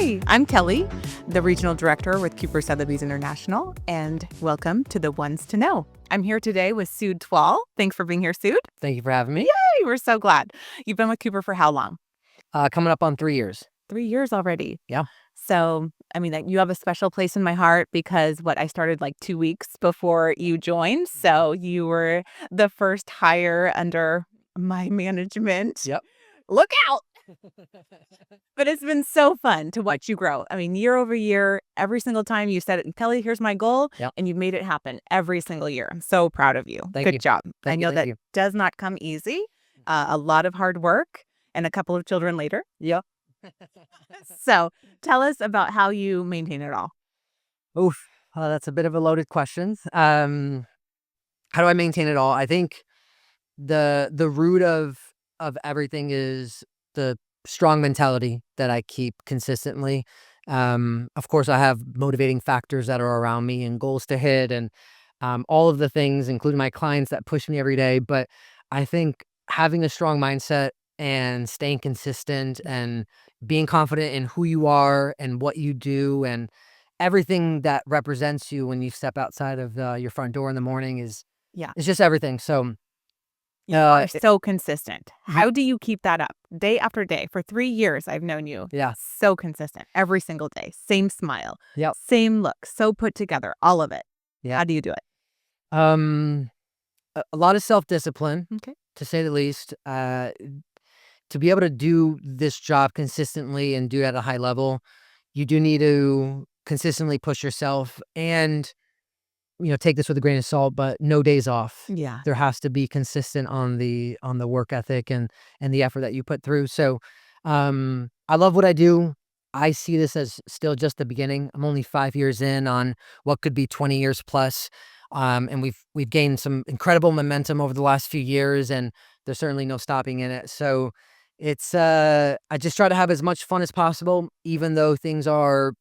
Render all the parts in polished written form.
Hi, I'm Kelly, the Regional Director with Cooper Sotheby's International, and welcome to the Ones to Know. I'm here today with Soud Twal. Thanks for being here, Soud. Thank you for having me. Yay, we're so glad. You've been with Cooper for how long? Coming up on 3 years. 3 years already. Yeah. So, you have a special place in my heart because I started like 2 weeks before you joined. So you were the first hire under my management. Yep. Look out. But it's been so fun to watch you grow. Year over year, every single time you said it, Kelly, here's my goal. Yep. And you've made it happen every single year. I'm so proud of you. Thank Good you. job. Thank I you, know thank that you. does not come easy. A lot of hard work and a couple of children later. Yep. So tell us about how you maintain it all. Oof. That's a bit of a loaded question. How do I maintain it all? I think the root of everything is the strong mentality that I keep consistently. Of course, I have motivating factors that are around me and goals to hit and all of the things, including my clients that push me every day. But I think having a strong mindset and staying consistent and being confident in who you are and what you do and everything that represents you when you step outside of your front door in the morning is it's just everything. So You are so consistent. How do you keep that up day after day? For 3 years, I've known you. Yeah. So consistent every single day. Same smile. Yep. Same look. So put together. All of it. Yeah. How do you do it? A lot of self-discipline, Okay. to say the least. To be able to do this job consistently and do it at a high level, you do need to consistently push yourself and, take this with a grain of salt, but no days off. Yeah. There has to be consistent on the work ethic and the effort that you put through. So, I love what I do. I see this as still just the beginning. I'm only 5 years in on what could be 20 years plus. And we've gained some incredible momentum over the last few years, and there's certainly no stopping in it. So it's I just try to have as much fun as possible, even though things are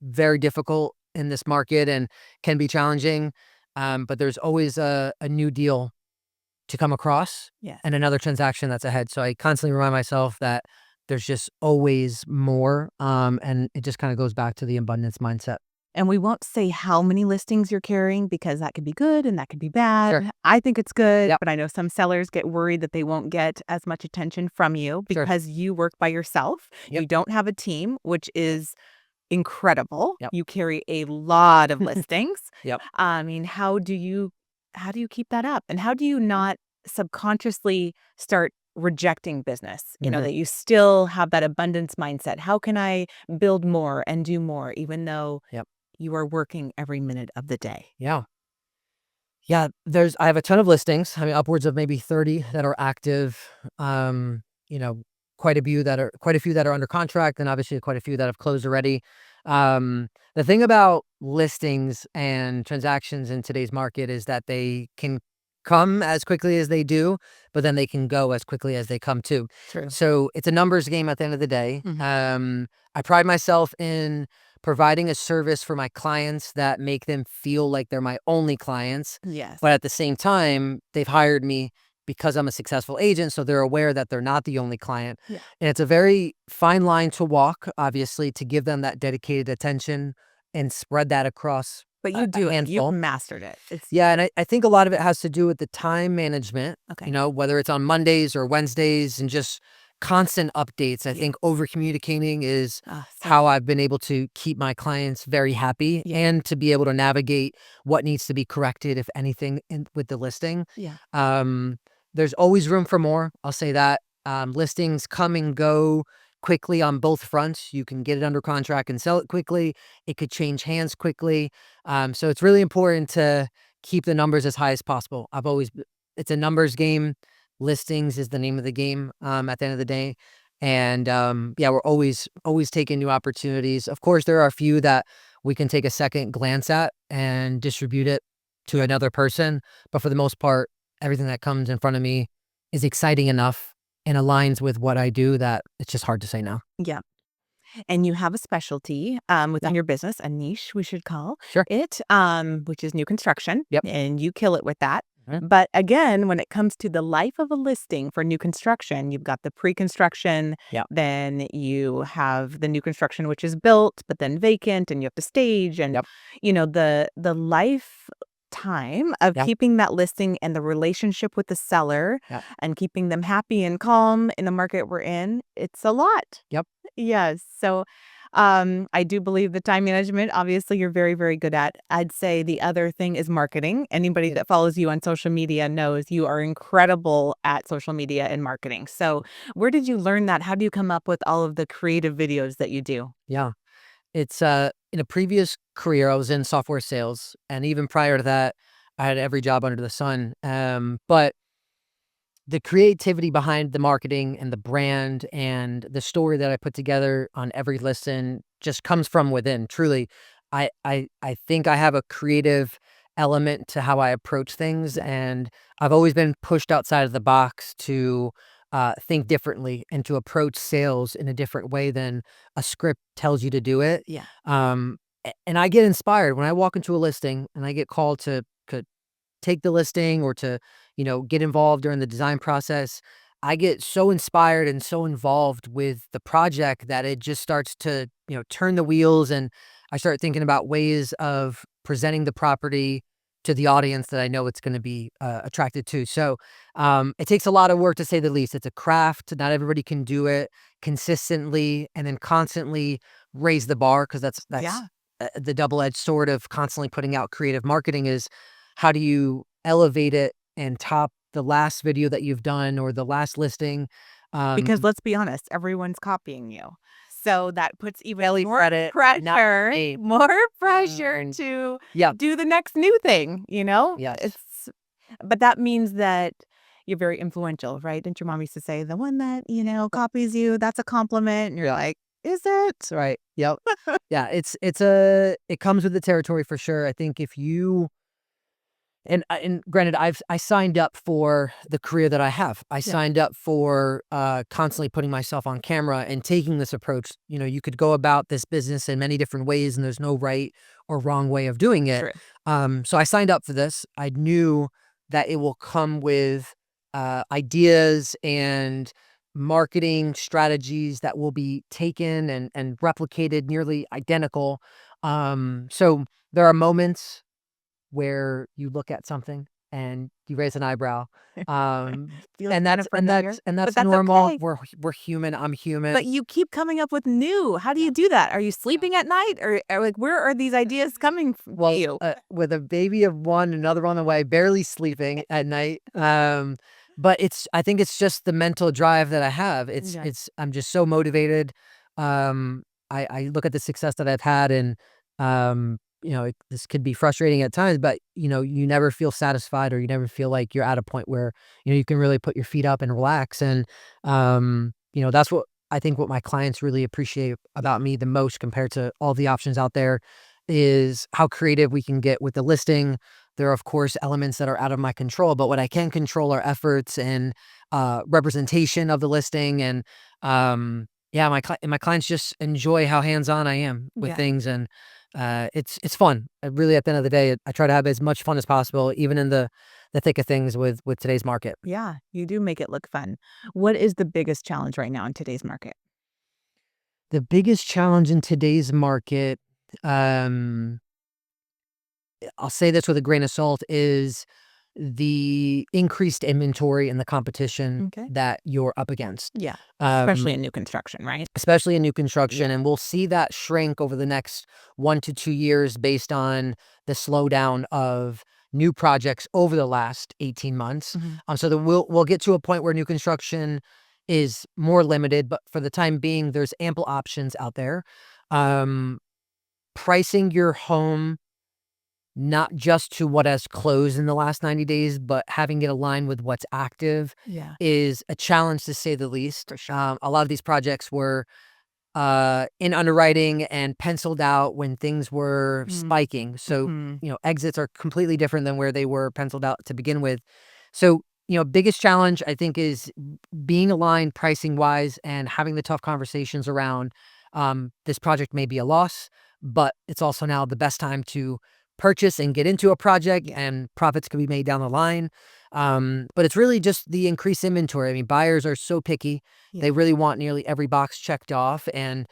very difficult in this market and can be challenging. But there's always a new deal to come across and another transaction that's ahead. So I constantly remind myself that there's just always more. And it just kind of goes back to the abundance mindset. And we won't say how many listings you're carrying because that could be good and that could be bad. Sure. I think it's good, Yep. but I know some sellers get worried that they won't get as much attention from you because you work by yourself. Yep. You don't have a team, which is incredible. Yep. You carry a lot of listings. Yep. How do you keep that up? And how do you not subconsciously start rejecting business? That you still have that abundance mindset. How can I build more and do more, even though you are working every minute of the day? Yeah. Yeah. I have a ton of listings. Upwards of maybe 30 that are active. Quite a few that are under contract, and obviously quite a few that have closed already. The thing about listings and transactions in today's market is that they can come as quickly as they do, but then they can go as quickly as they come too. True. So it's a numbers game at the end of the day. I pride myself in providing a service for my clients that make them feel like they're my only clients. Yes. But at the same time, they've hired me because I'm a successful agent, so they're aware that they're not the only client. Yeah. And it's a very fine line to walk, obviously, to give them that dedicated attention and spread that across. But you do it. handful. You've mastered it. And I think a lot of it has to do with the time management, Okay. Whether it's on Mondays or Wednesdays and just constant updates. I think over communicating is how I've been able to keep my clients very happy and to be able to navigate what needs to be corrected, if anything, with the listing. There's always room for more. I'll say that. Listings come and go quickly on both fronts. You can get it under contract and sell it quickly. It could change hands quickly. So it's really important to keep the numbers as high as possible. It's a numbers game. Listings is the name of the game at the end of the day. And we're always taking new opportunities. Of course, there are a few that we can take a second glance at and distribute it to another person. But for the most part, everything that comes in front of me is exciting enough and aligns with what I do that it's just hard to say no. Yeah. And you have a specialty within your business, a niche we should call Sure. it, which is new construction. Yep. And you kill it with that. But again, when it comes to the life of a listing for new construction, you've got the pre-construction, Yep. then you have the new construction, which is built, but then vacant, and you have to stage, and Yep. the lifetime of Yep. keeping that listing and the relationship with the seller Yep. and keeping them happy and calm in the market we're in, it's a lot. Yep. Yes. So I do believe the time management, obviously, you're very, very good at. I'd say the other thing is marketing. Anybody that follows you on social media knows you are incredible at social media and marketing. So, where did you learn that? How do you come up with all of the creative videos that you do? Yeah. It's, in a previous career, I was in software sales, and even prior to that, I had every job under the sun, but the creativity behind the marketing and the brand and the story that I put together on every listen just comes from within, truly. I think I have a creative element to how I approach things, and I've always been pushed outside of the box to, think differently and to approach sales in a different way than a script tells you to do it. Yeah. And I get inspired when I walk into a listing and I get called to take the listing or to, get involved during the design process. I get so inspired and so involved with the project that it just starts to, turn the wheels, and I start thinking about ways of presenting the property to the audience that I know it's going to be attracted to. So it takes a lot of work, to say the least. It's a craft. Not everybody can do it consistently and then constantly raise the bar, because that's Yeah. the double-edged sword of constantly putting out creative marketing is, how do you elevate it and top the last video that you've done or the last listing? Because let's be honest, everyone's copying you. So that puts even Belly more credit, not pressure, me. more pressure Mm, to yeah, do the next new thing, you know? yes. But that means that you're very influential, right? Didn't your mom used to say, the one that, copies you, that's a compliment? And you're like, is it? That's right. Yep. Yeah, it comes with the territory for sure. I think if you and granted, I signed up for the career that I have. I Yeah, signed up for, constantly putting myself on camera and taking this approach. You could go about this business in many different ways, and there's no right or wrong way of doing it. true. So I signed up for this. I knew that it will come with, ideas and marketing strategies that will be taken and replicated nearly identical. So there are moments where you look at something and you raise an eyebrow. Um, Feels and kind that's of and familiar, that's and but that's that's normal. okay. We're human. I'm human. But you keep coming up with new. How do you do that? Are you sleeping at night, or like where are these ideas coming to Well, you? with a baby of one, another on the way, barely sleeping at night. But I think it's just the mental drive that I have. Yeah. I'm just so motivated. I look at the success that I've had, and this could be frustrating at times, but you never feel satisfied, or you never feel like you're at a point where you can really put your feet up and relax. And that's what I think what my clients really appreciate about me the most, compared to all the options out there, is how creative we can get with the listing. There are, of course, elements that are out of my control, but what I can control are efforts and representation of the listing. And yeah, my clients just enjoy how hands-on I am with Yeah. things, and it's fun. Really, at the end of the day, I try to have as much fun as possible, even in the thick of things with today's market. Yeah, you do make it look fun. What is the biggest challenge right now in today's market? The biggest challenge in today's market, um, I'll say this with a grain of salt, is the increased inventory and the competition Okay. that you're up against, Yeah. um, Especially in new construction, right? especially in new construction. And we'll see that shrink over the next 1 to 2 years based on the slowdown of new projects over the last 18 months. Mhm. So that we'll get to a point where new construction is more limited, but for the time being, there's ample options out there. Um, Pricing your home not just to what has closed in the last 90 days, but having it align with what's active Yeah, is a challenge, to say the least. for sure. A lot of these projects were in underwriting and penciled out when things were Mm, spiking. So, mhm. exits are completely different than where they were penciled out to begin with. So, biggest challenge, I think, is being aligned pricing wise and having the tough conversations around, this project may be a loss, but it's also now the best time to purchase and get into a project, and profits can be made down the line. But it's really just the increased inventory. I mean, buyers are so picky. They really want nearly every box checked off. And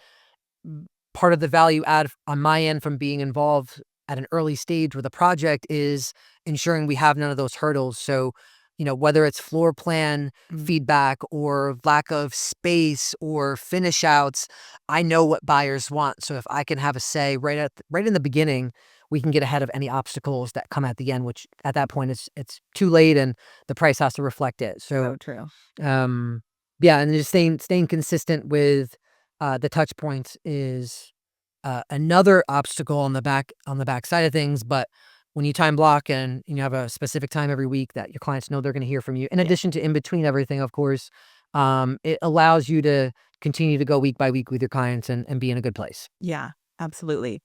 part of the value add on my end from being involved at an early stage with a project is ensuring we have none of those hurdles. So, whether it's floor plan feedback or lack of space or finish outs, I know what buyers want. So if I can have a say right in the beginning, we can get ahead of any obstacles that come at the end, which at that point it's too late and the price has to reflect it. So So, true. yeah, and just staying consistent with the touch points is another obstacle on the back side of things. But when you time block and you have a specific time every week that your clients know they're going to hear from you, in addition to in between everything, of course, it allows you to continue to go week by week with your clients and be in a good place. Yeah, absolutely.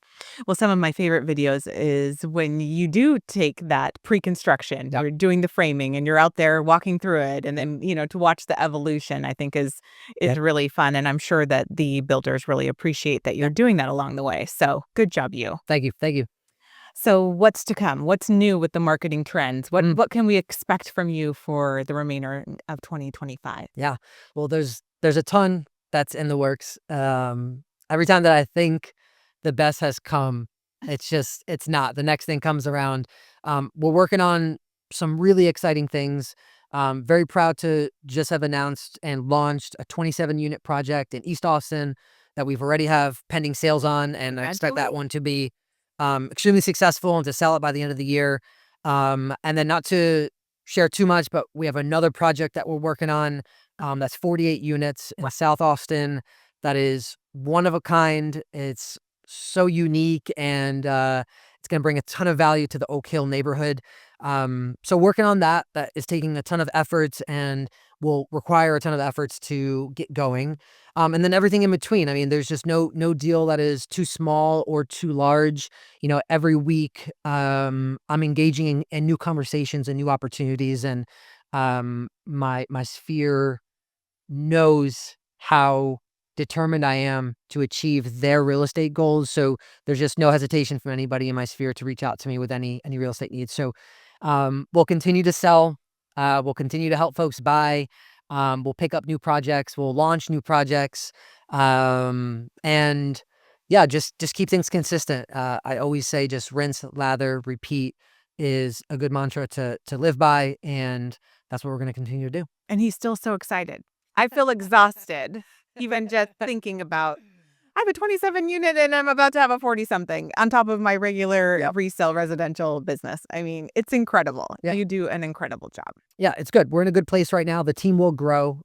Well, some of my favorite videos is when you do take that pre-construction, Yep. you're doing the framing and you're out there walking through it. And then, to watch the evolution, I think is Yep. really fun. And I'm sure that the builders really appreciate that you're doing that along the way. So good job, you. Thank you. Thank you. So what's to come? What's new with the marketing trends? What can we expect from you for the remainder of 2025? Yeah. Well, there's a ton that's in the works. Every time that I think the best has come, it's not. The next thing comes around. We're working on some really exciting things. Very proud to just have announced and launched a 27 unit project in East Austin that we've already have pending sales on, and I expect that one to be extremely successful and to sell it by the end of the year. And then not to share too much, but we have another project that we're working on that's 48 units in South Austin. That is one of a kind. It's so unique, and it's going to bring a ton of value to the Oak Hill neighborhood. So working on that is taking a ton of efforts and will require a ton of efforts to get going. And then everything in between. I mean, there's just no deal that is too small or too large. Every week I'm engaging in new conversations and new opportunities, and my sphere knows how determined I am to achieve their real estate goals. So there's just no hesitation from anybody in my sphere to reach out to me with any real estate needs. So we'll continue to sell. We'll continue to help folks buy. We'll pick up new projects. We'll launch new projects. And yeah, just keep things consistent. I always say just rinse, lather, repeat is a good mantra to live by. And that's what we're going to continue to do. And he's still so excited. I feel exhausted even just thinking about, I have a 27 unit and I'm about to have a 40 something on top of my regular resale residential business. I mean, it's incredible. Yeah. You do an incredible job. Yeah, it's good. We're in a good place right now. The team will grow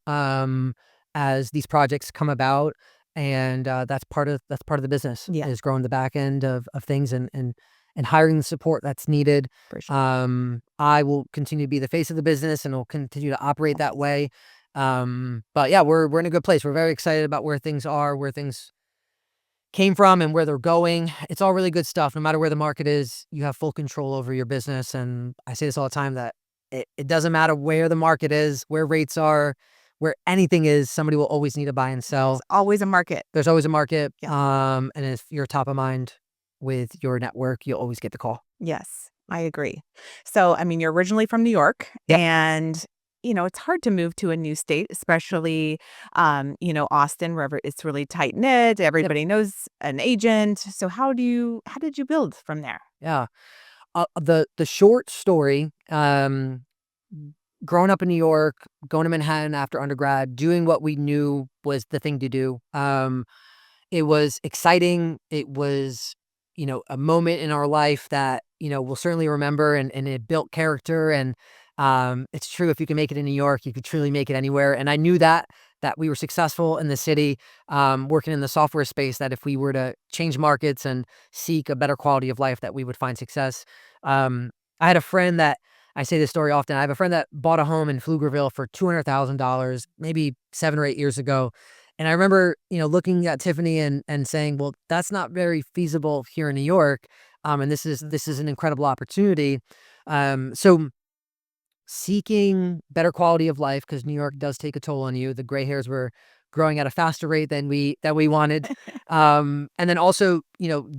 as these projects come about, and that's part of the business. Yeah. Is growing the back end of things and hiring the support that's needed. For sure. I will continue to be the face of the business, and will continue to operate that way. But yeah, we're in a good place. We're very excited about where things are, where things came from, and where they're going. It's all really good stuff. No matter where the market is, you have full control over your business. And I say this all the time, that it doesn't matter where the market is, where rates are, where anything is, somebody will always need to buy and sell. There's always a market. There's always a market. Yeah. And if you're top of mind with your network, you'll always get the call. Yes, I agree. So, I mean, you're originally from New York, and it's hard to move to a new state, especially, Austin, wherever it's really tight knit. Everybody knows an agent. So how did you build from there? Yeah. The short story, growing up in New York, going to Manhattan after undergrad, doing what we knew was the thing to do. It was exciting. It was, a moment in our life that, we'll certainly remember, and it built character. And it's true, if you can make it in New York, you could truly make it anywhere. And I knew that we were successful in the city, working in the software space, that if we were to change markets and seek a better quality of life, that we would find success. I had a friend that, I say this story often. I have a friend that bought a home in Pflugerville for $200,000, maybe 7 or 8 years ago. And I remember, looking at Tiffany and saying, well, that's not very feasible here in New York. And this is an incredible opportunity. So seeking better quality of life, because New York does take a toll on you. The gray hairs were growing at a faster rate than we wanted. And then also,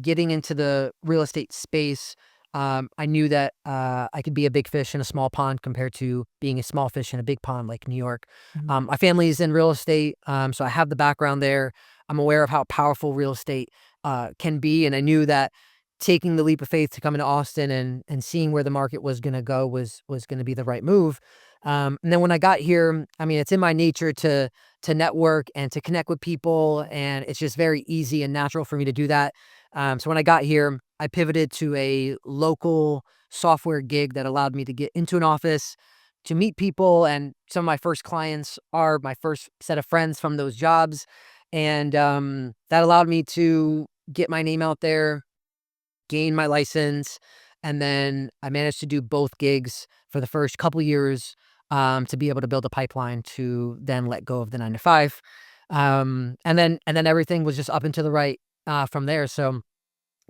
getting into the real estate space I knew that I could be a big fish in a small pond compared to being a small fish in a big pond like New York. My family's in real estate, so I have the background there. I'm aware of how powerful real estate can be, and I knew that taking the leap of faith to come into Austin and seeing where the market was going to go was going to be the right move. And then when I got here, I mean, it's in my nature to network and to connect with people, and it's just very easy and natural for me to do that. So when I got here, I pivoted to a local software gig that allowed me to get into an office, to meet people, and some of my first clients are my first set of friends from those jobs. And that allowed me to get my name out there, gain my license, and then I managed to do both gigs for the first couple years, to be able to build a pipeline to then let go of the 9 to 5. And then everything was just up and to the right from there. So,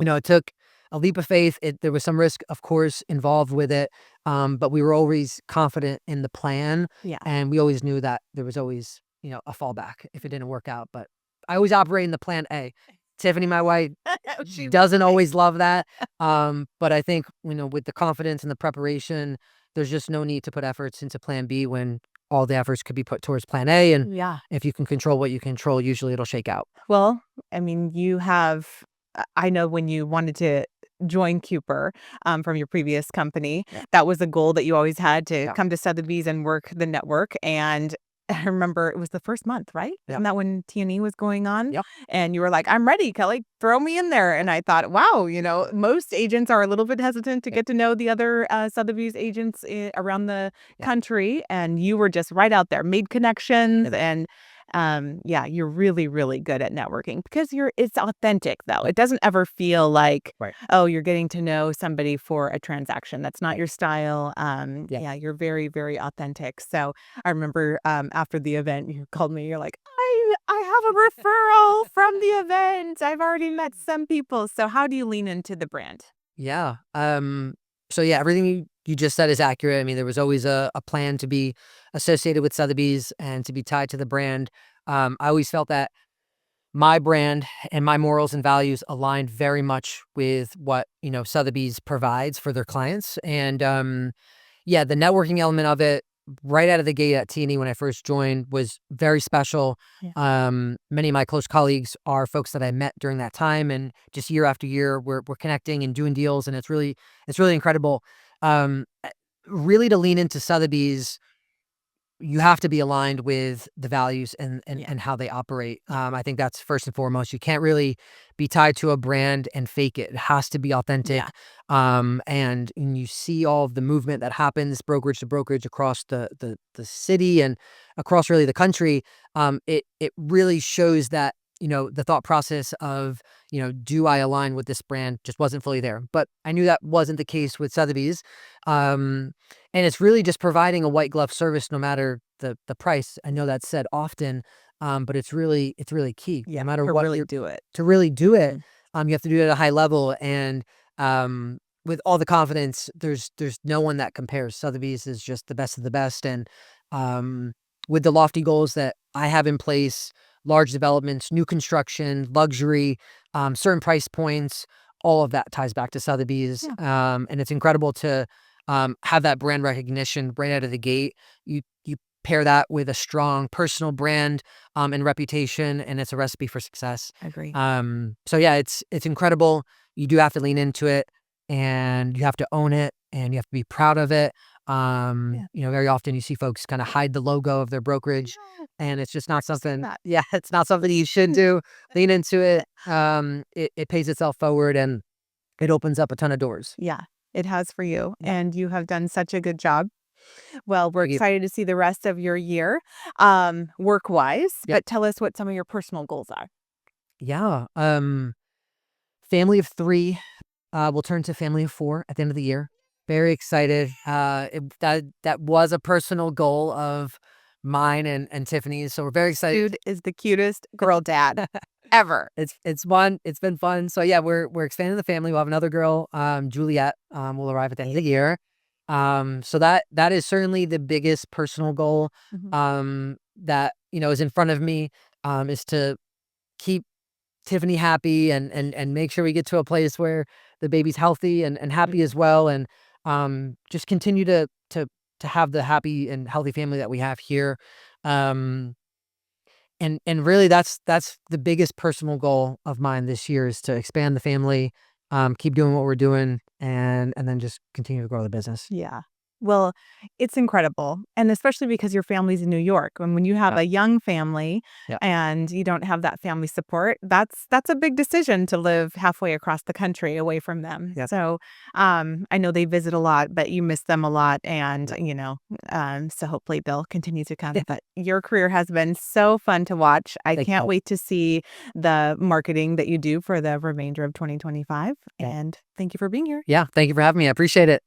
it took a leap of faith. There was some risk, of course, involved with it, but we were always confident in the plan, Yeah. and we always knew that there was always, a fallback if it didn't work out. But I always operate in the plan A. Tiffany, my wife, She's doesn't always love that, but I think, with the confidence and the preparation, there's just no need to put efforts into plan B when all the efforts could be put towards plan A, and yeah. if you can control what you control, usually it'll shake out. Well, I mean, you have I know when you wanted to join Cooper, from your previous company, Yeah. that was a goal that you always had to Yeah. come to Sotheby's and work the network, and I remember it was the first month, right? Yeah. Isn't that when T&E was going on? Yep. And you were like, "I'm ready, Kelly, throw me in there." And I thought, wow, most agents are a little bit hesitant to Yep. get to know the other Sotheby's agents around the Yep. country, and you were just right out there, made connections, Yep. and yeah, you're really, really good at networking because it's authentic though. It doesn't ever feel like, Right. oh, you're getting to know somebody for a transaction. That's not Right. your style. Yeah. Yeah, you're very, very authentic. So I remember after the event, you called me. You're like, I have a referral from the event. I've already met some people. So how do you lean into the brand? Yeah. So yeah, everything you just said is accurate. I mean, there was always a plan to be associated with Sotheby's and to be tied to the brand. I always felt that my brand and my morals and values aligned very much with what, Sotheby's provides for their clients. And yeah, the networking element of it right out of the gate at T&E when I first joined was very special. Yeah. Many of my close colleagues are folks that I met during that time, and just year after year, we're connecting and doing deals, and it's really incredible. Really to lean into Sotheby's, you have to be aligned with the values and Yeah. and how they operate. I think that's first and foremost. You can't really be tied to a brand and fake it. It has to be authentic. Yeah. And you see all of the movement that happens brokerage to brokerage across the city and across really the country. It really shows that, the thought process of, do I align with this brand just wasn't fully there. But I knew that wasn't the case with Sotheby's. Um, and it's really just providing a white glove service no matter the price. I know that's said often, but it's really key. Yeah. No matter To what really you're do it. to really do it, Mm. you have to do it at a high level, and with all the confidence, there's no one that compares. Sotheby's is just the best of the best, and um, with the lofty goals that I have in place, large developments, new construction, luxury, certain price points, all of that ties back to Sotheby's, and it's incredible to have that brand recognition right out of the gate. You pair that with a strong personal brand and reputation, and it's a recipe for success. Agree. So yeah, it's incredible. You do have to lean into it, and you have to own it, and you have to be proud of it. Yeah. Very often you see folks kind of hide the logo of their brokerage, No, and it's just not I've seen something. that. Yeah, it's not something you should do. Lean into it. It pays itself forward, and it opens up a ton of doors. Yeah, it has for you, Yeah. and you have done such a good job. Well, we're Thank you. excited to see the rest of your year, work-wise, Yep. but tell us what some of your personal goals are. Yeah. Family of 3, will turn to family of 4 at the end of the year. Very excited. That was a personal goal of mine and Tiffany's, so we're very excited. Dude is the cutest girl dad ever. It's fun. It's been fun. So yeah, we're expanding the family. We'll have another girl, Juliet, will arrive at the end of the year. So that is certainly the biggest personal goal, Mhm. that, is in front of me, is to keep Tiffany happy and make sure we get to a place where the baby's healthy and happy as well, and just continue to have the happy and healthy family that we have here. Um, and really that's the biggest personal goal of mine this year, is to expand the family, keep doing what we're doing, and then just continue to grow the business. Yeah. Well, it's incredible, and especially because your family's in New York, and when you have Yeah. a young family Yeah. and you don't have that family support, that's a big decision to live halfway across the country away from them. Yeah. So, I know they visit a lot, but you miss them a lot, and, so hopefully they'll continue to come. But your career has been so fun to watch. I Thank can't you. wait to see the marketing that you do for the remainder of 2025, Yeah. and thank you for being here. Yeah. Thank you for having me. I appreciate it.